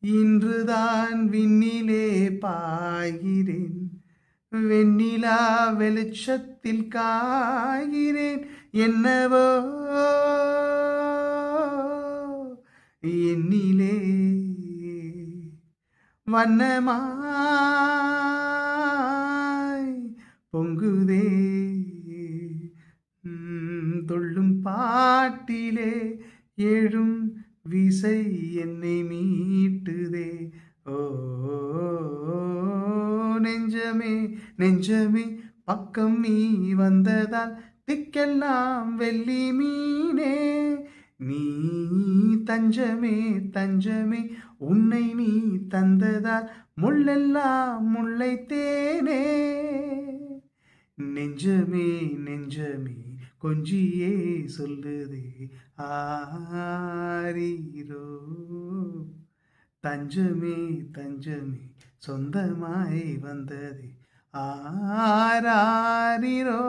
இன்றுதான் விண்ணிலே பாய்கிறேன், வெண்ணிலா வெளிச்சத்தில் காய்கிறேன். என்னவோ என்னிலே வண்ணமாய் பொங்குதே. துள்ளும் பாட்டிலே எழும் விசை என்னை மீட்டுதே. ஓ நெஞ்சமே நெஞ்சமே, பக்கம் நீ வந்ததால் திக்கெல்லாம் வெள்ளி மீனே. நீ தஞ்சமே தஞ்சமே, உன்னை நீ தந்ததால் முள்ளெல்லாம் முல்லைத்தேனே. நெஞ்சமே நெஞ்சமே, கொஞ்சியே சொல்லுதே ஆரீரோ. தஞ்சமே தஞ்சமே, சொந்தமாய் வந்ததே ஆராரிரோ.